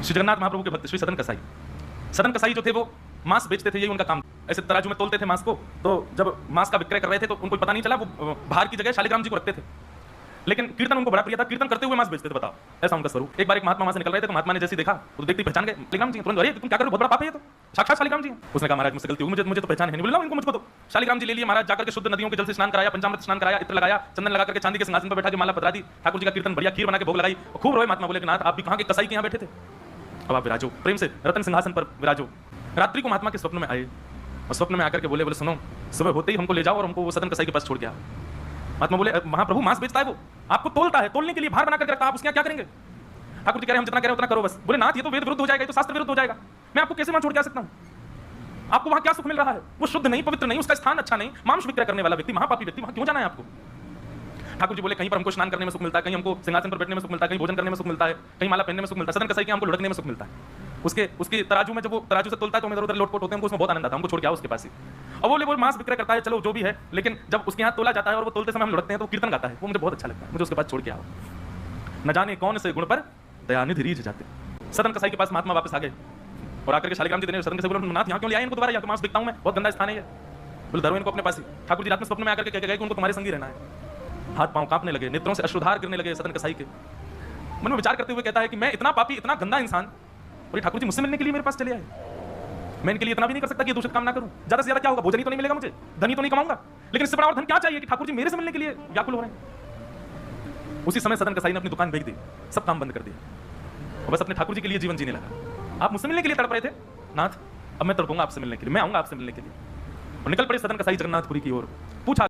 श्री जगन्नाथ महाप्रभु के भक्त श्री सदन कसाई। सदन कसाई जो थे वो मांस बेचते थे, यही उनका काम। ऐसे तराजू में तोलते थे मांस को, तो जब मांस का विक्रय कर रहे थे तो उनको पता नहीं चला, वो बाहर की जगह शालिग्राम जी को रखते थे, लेकिन कीर्तन उनको बड़ा प्रिय था, कीर्तन करते हुए मांस बेचते थे। बताओ, ऐसा उनका स्वरूप। एक बार एक महात्मा वहां से निकल रहे थे, तो महात्मा ने जैसे देखा तो देखते पहचान गए शालिग्राम जी। तुरंत, अरे तुम क्या कर रहे हो, बहुत बड़ा पाप है ये तो, साक्षात शालिग्राम जी। उसने कहा महाराज मुझसे गलती हुई, मुझे तो पहचान है नहीं। बोला इनको मुझको तो शालिग्राम जी ले लिए महाराज, जाकर के शुद्ध नदियों के जल से स्नान कराया, पंचामृत स्नान कराया, इत्र लगाया, चंदन लगा करके चांदी के सिंहासन पर बैठा के माला पधरा दी, ठाकुर जी का कीर्तन बढ़िया, खीर बना के भोग लगाई, खूब रोए। महात्मा बोले कि नाथ आप भी कहाँ के कसाई के यहाँ बैठे थे, अब आप विराजो, प्रेम से रतन सिंहासन पर विराजो। रात्रि को महात्मा के स्वप्न में आए और स्वप्न में आकर के बोले सुनो, सुबह होते ही हमको ले जाओ और हमको वो सदन कसाई के पास छोड़ के आओ। महात्मा बोले महाप्रभु मांस बेचता है, वो आपको तोलता है, तोलने के लिए भार बना करके रखता है, आप उसके क्या करेंगे? ठाकुर जी कह रहे हम जितना कह रहे उतना करो बस। बोले नाथ ये तो वेद विरुद्ध हो जाएगा, ये तो शास्त्र विरुद्ध हो जाएगा, मैं आपको कैसे वहां छोड़ के आ सकता हूं? आपको वहां क्या सुख मिल रहा है? वो शुद्ध नहीं, पवित्र नहीं, उसका स्थान अच्छा नहीं, मांस विक्रय करने वाला व्यक्ति, महापापी व्यक्ति, वहां क्यों जाना है आपको? ठाकुर जी बोले कहीं पर हमको स्नान करने में सुख मिलता है, कहीं हमको सिंहासन पर बैठने में सुख मिलता है, कहीं भोजन करने में सुख मिलता है, कहीं माला पहनने में सुख मिलता है, सदन कसाई के हमको लुढ़कने में सुख मिलता है। उसके तराजू में जब वो तराजू से तोलता है तो इधर उधर लोटपोट होते हैं, हमको उसमें बहुत आनंद आता है, हमको छोड़ के आओ उसके पास ही। और वो मांस विक्रय करता है, चलो जो भी है, लेकिन जब उसके हाथ तोला जाता है और वो तोलते समय हम लुढ़कते हैं तो कीर्तन गाता है, वो मुझे बहुत अच्छा लगता है, मुझे उसके पास छोड़ के आओ। न जाने कौन से गुण पर दयानिधि रीझ जाते। सदन कसाई के पास महात्मा वापस आ गए और आकर के शालिग्राम जी देने सदन कसाई बोले नाथ यहाँ क्यों ले आए इनको दोबारा, या तो मांस बिकता हूं मैं, बहुत गंदा स्थान है ये। बोले धरो इनको अपने पास ही। ठाकुर जी रात में स्वप्न में आकर के कह गए कि उनको तुम्हारे संगी रहना है। हाथ पांव कांपने लगे, नेत्रों से अश्रुधार गिरने लगे सदन कसाई के। मन में विचार करते हुए कहता है कि मैं इतना पापी, इतना गंदा इंसान, और ये ठाकुर जी मुझसे मिलने के लिए मेरे पास चले आए। मैं इनके लिए इतना भी नहीं कर सकता कि दूषित काम ना करूं। ज्यादा से ज्यादा क्या होगा, भोजन ही तो नहीं मिलेगा मुझे, धन ही तो नहीं कमाऊंगा, लेकिन इससे बड़ा और धन क्या चाहिए कि ठाकुर जी मेरे से मिलने के लिए व्याकुल हो रहे हैं। उसी समय सदन कसाई ने अपनी दुकान बेच दी, सब काम बंद कर दिया और बस अपने ठाकुर जी के लिए जीवन जीने लगा। आप मुझसे मिलने के लिए तड़प रहे थे नाथ, अब मैं तड़पूंगा आपसे मिलने के लिए, मैं आऊंगा आपसे मिलने के लिए। और निकल पड़े सदन कसाई जगन्नाथपुरी की ओर।